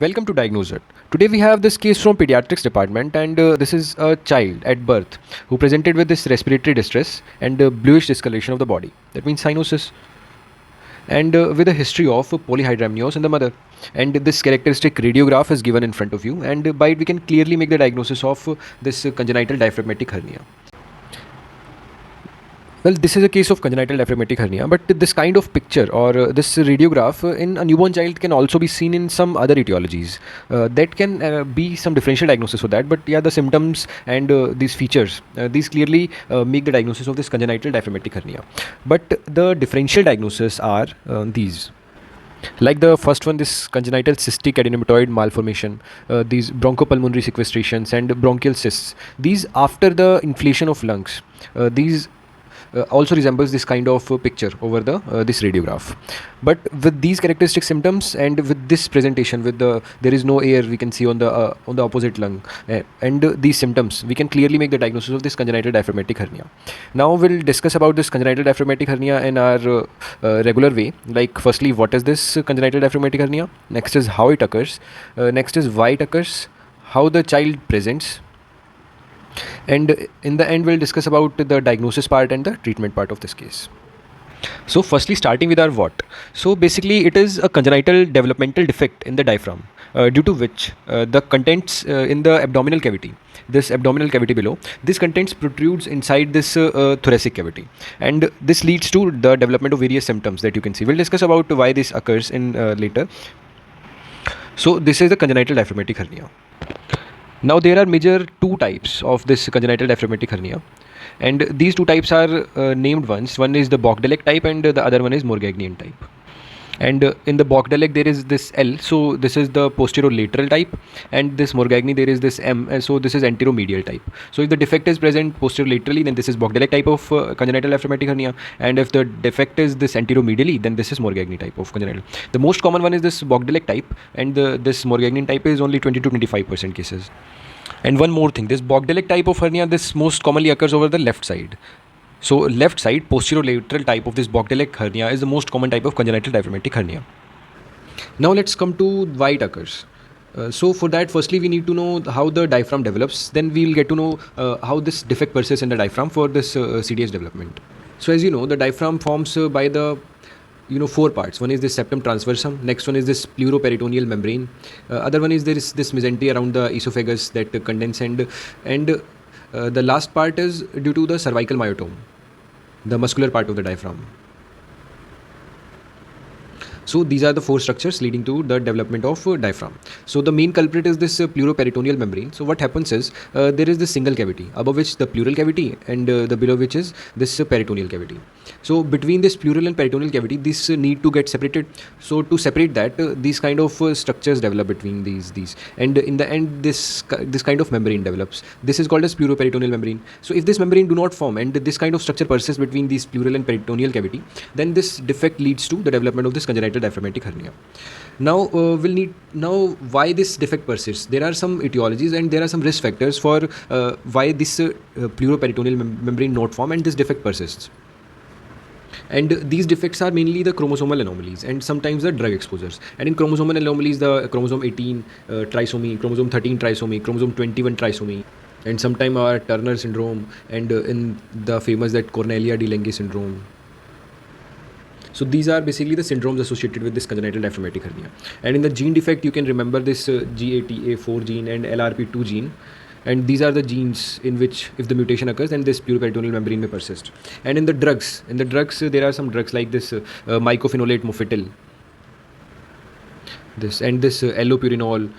Welcome to Diagnose It. Today we have this case from pediatrics department, and this is a child at birth who presented with this respiratory distress and bluish discoloration of the body. That means cyanosis, and with a history of polyhydramnios in the mother. And this characteristic radiograph is given in front of you, and by it we can clearly make the diagnosis of this congenital diaphragmatic hernia. Well, this is a case of congenital diaphragmatic hernia, but this kind of picture or this radiograph in a newborn child can also be seen in some other etiologies. That can be some differential diagnosis for that, but yeah, the symptoms and these features, these clearly make the diagnosis of this congenital diaphragmatic hernia. But the differential diagnosis are these. Like the first one, this congenital cystic adenomatoid malformation, these bronchopulmonary sequestrations and bronchial cysts. These after the inflation of lungs. These also resembles this kind of picture over the this radiograph, but with these characteristic symptoms and with this presentation with there is no air we can see on the opposite lung, and these symptoms we can clearly make the diagnosis of this congenital diaphragmatic hernia. Now we'll discuss about this congenital diaphragmatic hernia in our regular way. Like firstly, what is this congenital diaphragmatic hernia? Next is how it occurs. Next is why it occurs, how the child presents, and in the end we'll discuss about the diagnosis part and the treatment part of this case. So firstly, starting with our what. So basically it is a congenital developmental defect in the diaphragm, due to which the contents in the abdominal cavity, this abdominal cavity below, this contents protrudes inside this thoracic cavity, and this leads to the development of various symptoms that you can see. We'll discuss about why this occurs in later. So this is the congenital diaphragmatic hernia. Now there are major two types of this congenital diaphragmatic hernia, and these two types are named ones. One is the Bogdalek type and the other one is Morgagnian type. And in the Bogdalek there is this L, so this is the posterolateral type, and this Morgagni there is this M, so this is anteromedial type. So if the defect is present posterolaterally, then this is Bogdalek type of congenital diaphragmatic hernia, and if the defect is this anteromedially, then this is Morgagni type of congenital. The most common one is this Bogdalek type, and this Morgagnian type is only 20 to 25% cases. And one more thing, this Bogdalek type of hernia, this most commonly occurs over the left side. So left side posterolateral type of this Bogdalek hernia is the most common type of congenital diaphragmatic hernia. Now let's come to why it occurs. So for that, firstly we need to know how the diaphragm develops. Then we'll get to know how this defect persists in the diaphragm for this CDH development. So as you know, the diaphragm forms by the four parts. One is this septum transversum, next one is this pleuroperitoneal membrane, other one is there is this mesentery around the esophagus that condense, and the last part is due to the cervical myotome, the muscular part of the diaphragm. So these are the four structures leading to the development of diaphragm. So the main culprit is this pleuroperitoneal membrane. So what happens is there is this single cavity above which the pleural cavity, and the below which is this peritoneal cavity. So between this pleural and peritoneal cavity, these need to get separated. So to separate that, these kind of structures develop between these, and in the end this kind of membrane develops. This is called as pleuroperitoneal membrane. So if this membrane do not form and this kind of structure persists between these pleural and peritoneal cavity, then this defect leads to the development of this congenital diaphragmatic hernia. Now we'll need now why this defect persists. There are some etiologies and there are some risk factors for why this pleuroperitoneal membrane not form and this defect persists. And these defects are mainly the chromosomal anomalies and sometimes the drug exposures. And in chromosomal anomalies, the chromosome 18 trisomy, chromosome 13 trisomy, chromosome 21 trisomy, and sometimes our Turner syndrome, and in the famous that Cornelia de Lange syndrome. So these are basically the syndromes associated with this congenital diaphragmatic hernia. And in the gene defect, you can remember this GATA4 gene and LRP2 gene. And these are the genes in which if the mutation occurs, then this pleuroperitoneal membrane may persist. And in the drugs, there are some drugs like this mycophenolate mofetil, this allopurinol,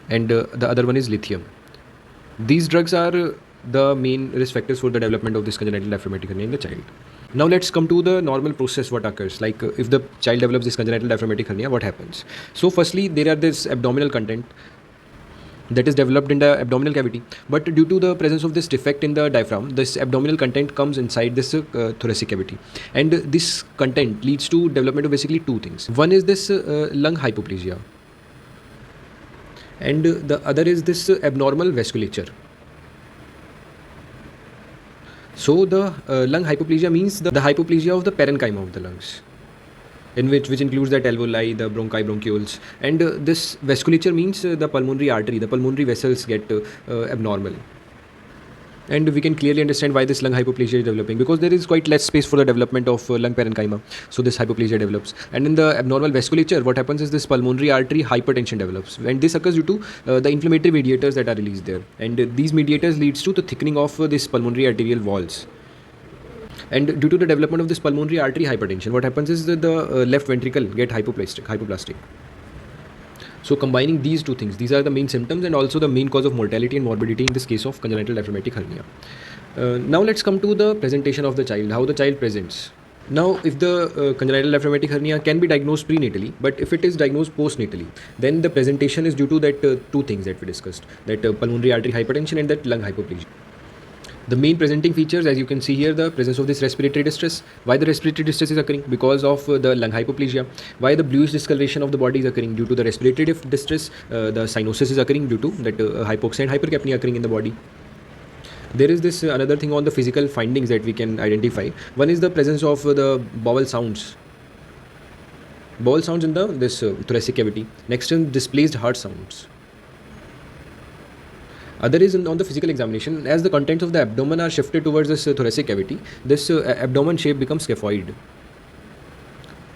and the other one is lithium. These drugs are the main risk factors for the development of this congenital diaphragmatic hernia in the child. Now let's come to the normal process what occurs. Like if the child develops this congenital diaphragmatic hernia, what happens? So firstly, there are this abdominal content that is developed in the abdominal cavity, but due to the presence of this defect in the diaphragm, this abdominal content comes inside this thoracic cavity, and this content leads to development of basically two things. One is this lung hypoplasia, and the other is this abnormal vasculature. So the lung hypoplasia means the hypoplasia of the parenchyma of the lungs. which includes that alveoli, the bronchi, bronchioles, and this vasculature means the pulmonary artery, the pulmonary vessels get abnormal. And we can clearly understand why this lung hypoplasia is developing, because there is quite less space for the development of lung parenchyma. So this hypoplasia develops, and in the abnormal vasculature, what happens is this pulmonary artery hypertension develops, and this occurs due to the inflammatory mediators that are released there, and these mediators leads to the thickening of this pulmonary arterial walls. And due to the development of this pulmonary artery hypertension, what happens is that the left ventricle get hypoplastic. So combining these two things, these are the main symptoms and also the main cause of mortality and morbidity in this case of congenital diaphragmatic hernia. Now let's come to the presentation of the child, how the child presents. Now, if the congenital diaphragmatic hernia can be diagnosed prenatally, but if it is diagnosed postnatally, then the presentation is due to that two things that we discussed, that pulmonary artery hypertension and that lung hypoplasia. The main presenting features, as you can see here, the presence of this respiratory distress. Why the respiratory distress is occurring? Because of the lung hypoplasia. Why the bluish discoloration of the body is occurring? Due to the respiratory distress. The cyanosis is occurring due to that hypoxia and hypercapnia occurring in the body. There is this another thing on the physical findings that we can identify. One is the presence of the bowel sounds. Bowel sounds in this thoracic cavity. Next is displaced heart sounds. Other is on the physical examination, as the contents of the abdomen are shifted towards this thoracic cavity, this abdomen shape becomes scaphoid.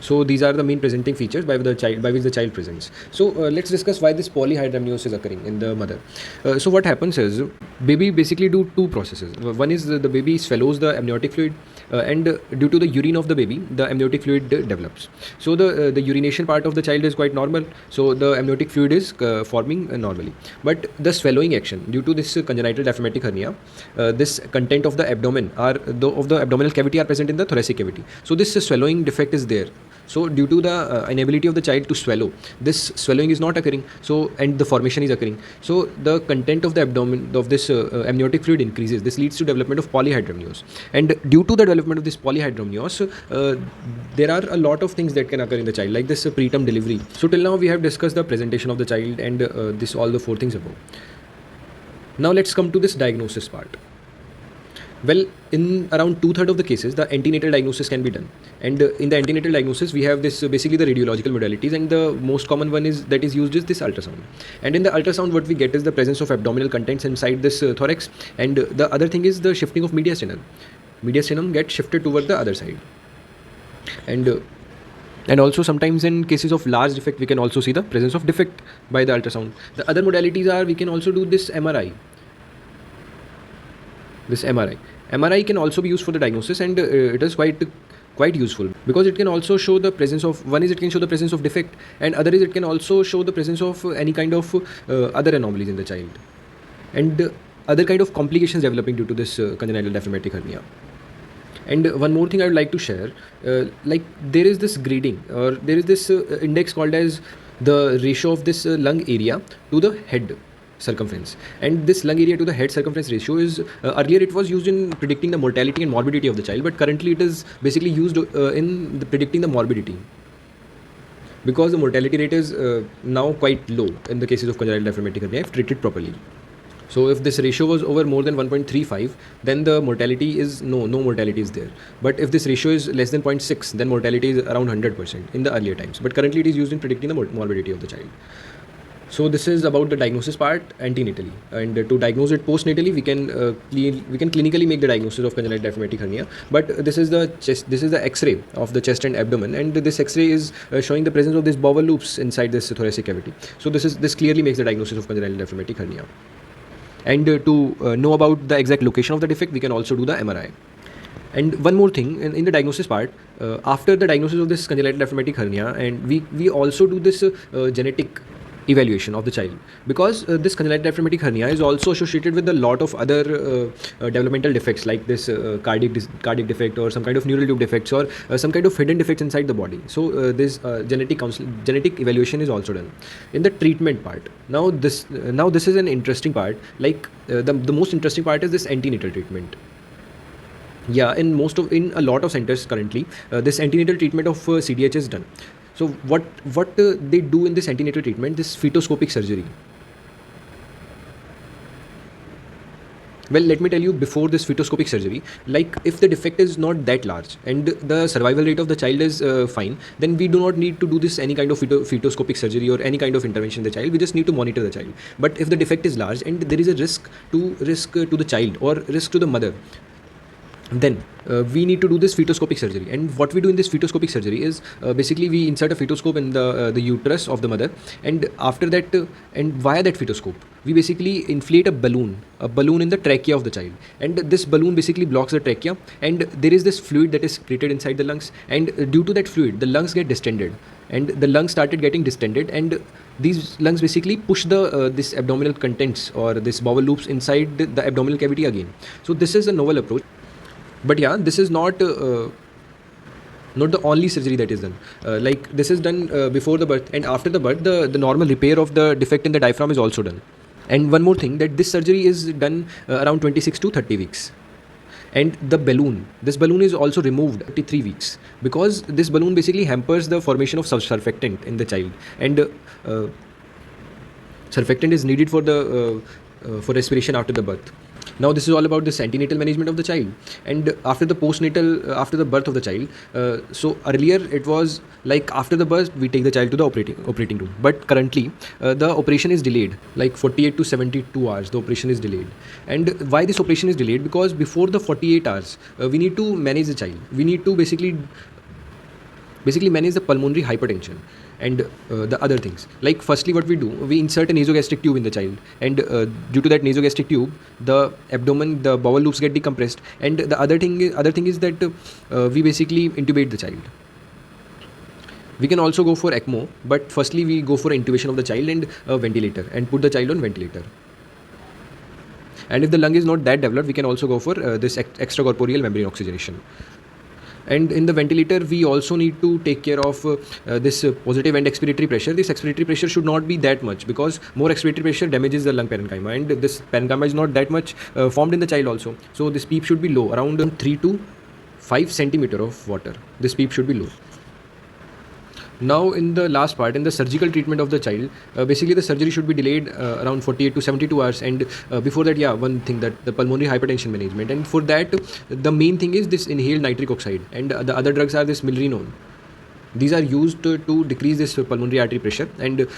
So these are the main presenting features by which the child presents. So let's discuss why this polyhydramnios is occurring in the mother. So what happens is, baby basically do two processes. One is the baby swallows the amniotic fluid, and due to the urine of the baby, the amniotic fluid develops. So the urination part of the child is quite normal. So the amniotic fluid is forming normally. But the swallowing action, due to this congenital diaphragmatic hernia, this content of the abdomen of the abdominal cavity are present in the thoracic cavity. So this swallowing defect is there. So due to the inability of the child to swallow, this swallowing is not occurring. So, and the formation is occurring. So the content of the abdomen of this amniotic fluid increases. This leads to development of polyhydramnios. And due to the development of this polyhydramnios, there are a lot of things that can occur in the child, like this preterm delivery. So till now we have discussed the presentation of the child and this all the four things above. Now let's come to this diagnosis part. Well, in around 2/3 of the cases, the antenatal diagnosis can be done. And in the antenatal diagnosis, we have this basically the radiological modalities, and the most common one that is used is this ultrasound. And in the ultrasound, what we get is the presence of abdominal contents inside this thorax. And the other thing is the shifting of mediastinum. Mediastinum gets shifted toward the other side. And also sometimes in cases of large defect, we can also see the presence of defect by the ultrasound. The other modalities are, we can also do this MRI. MRI can also be used for the diagnosis, and it is quite useful, because it can also show the presence of, one is it can show the presence of defect, and other is it can also show the presence of any kind of other anomalies in the child, and other kind of complications developing due to this congenital diaphragmatic hernia. And one more thing I would like to share, like there is this grading, or there is this index called as the ratio of this lung area to the head circumference. And this lung area to the head circumference ratio is, earlier it was used in predicting the mortality and morbidity of the child, but currently it is basically used in predicting the morbidity, because the mortality rate is now quite low in the cases of congenital diaphragmatic hernia if treated properly. So if this ratio was over more than 1.35, then the mortality is no mortality is there. But if this ratio is less than 0.6, then mortality is around 100% in the earlier times. But currently it is used in predicting the morbidity of the child. So this is about the diagnosis part antenatally, and to diagnose it postnatally, we can clinically make the diagnosis of congenital diaphragmatic hernia. But this is the chest, this is the X-ray of the chest and abdomen, and this X-ray is showing the presence of these bowel loops inside this thoracic cavity. So this clearly makes the diagnosis of congenital diaphragmatic hernia. And to know about the exact location of the defect, we can also do the MRI. And one more thing, in the diagnosis part, after the diagnosis of this congenital diaphragmatic hernia, and we also do this genetic evaluation of the child, because this congenital diaphragmatic hernia is also associated with a lot of other developmental defects, like this cardiac defect, or some kind of neural tube defects, or some kind of hidden defects inside the body. So this genetic evaluation is also done. In the treatment part, now this is an interesting part. Like the most interesting part is this antenatal treatment. Yeah, in a lot of centers currently, this antenatal treatment of CDH is done. So what they do in this antenatal treatment, this fetoscopic surgery. Well, let me tell you, before this fetoscopic surgery, like if the defect is not that large and the survival rate of the child is fine, then we do not need to do this any kind of fetoscopic surgery or any kind of intervention in the child. We just need to monitor the child. But if the defect is large and there is a risk to the child or risk to the mother, then we need to do this fetoscopic surgery. And what we do in this fetoscopic surgery is basically we insert a fetoscope in the uterus of the mother, and after that and via that fetoscope we basically inflate a balloon in the trachea of the child, and this balloon basically blocks the trachea, and there is this fluid that is created inside the lungs, and due to that fluid the lungs get distended, and the lungs started getting distended, and these lungs basically push the this abdominal contents or this bowel loops inside the abdominal cavity again. So this is a novel approach. But yeah, this is not the only surgery that is done. Like this is done before the birth, and after the birth the normal repair of the defect in the diaphragm is also done. And one more thing, that this surgery is done around 26 to 30 weeks. And this balloon is also removed 33 weeks, because this balloon basically hampers the formation of surfactant in the child, and surfactant is needed for respiration after the birth. Now this is all about this antenatal management of the child, and after the birth of the child. So earlier it was like after the birth we take the child to the operating room, but currently the operation is delayed, like 48 to 72 hours the operation is delayed. And why this operation is delayed? Because before the 48 hours we need to manage the child. We need to basically manage the pulmonary hypertension and the other things. Like firstly what we do, we insert a nasogastric tube in the child, and due to that nasogastric tube the bowel loops get decompressed, and the other thing is that we basically intubate the child. We can also go for ECMO, but firstly we go for intubation of the child and ventilator, and put the child on ventilator. And if the lung is not that developed, we can also go for this extracorporeal membrane oxygenation. And in the ventilator we also need to take care of this positive end expiratory pressure. This expiratory pressure should not be that much, because more expiratory pressure damages the lung parenchyma, and this parenchyma is not that much formed in the child also. So this PEEP should be low, around 3 to 5 centimeter of water. This PEEP should be low. Now in the last part, in the surgical treatment of the child, basically the surgery should be delayed around 48 to 72 hours. And before that, one thing, that the pulmonary hypertension management, and for that the main thing is this inhaled nitric oxide, and the other drugs are this milrinone. These are used to decrease this pulmonary artery pressure. And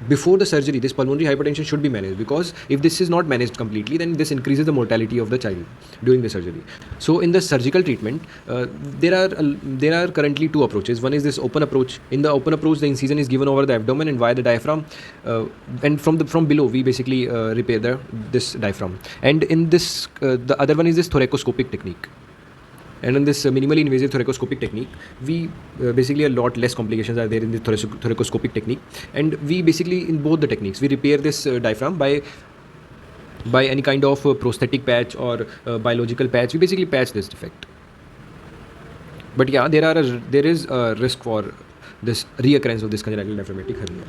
before the surgery this pulmonary hypertension should be managed, because if this is not managed completely, then this increases the mortality of the child during the surgery. So in the surgical treatment there are currently two approaches. One is this open approach. In the open approach the incision is given over the abdomen and via the diaphragm, and from below we basically repair this diaphragm. And in this the other one is this thoracoscopic technique. And in this minimally invasive thoracoscopic technique, we basically a lot less complications are there in the thoracoscopic technique. And we basically, in both the techniques, we repair this diaphragm by any kind of prosthetic patch or biological patch. We basically patch this defect. But yeah, there is a risk for this reoccurrence of this congenital diaphragmatic hernia.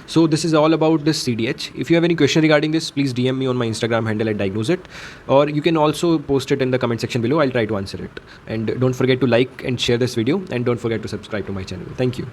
So this is all about this CDH. If you have any question regarding this, please DM me on my Instagram handle at DiagnoseIt, or you can also post it in the comment section below. I'll try to answer it. And don't forget to like and share this video, and don't forget to subscribe to my channel. Thank you.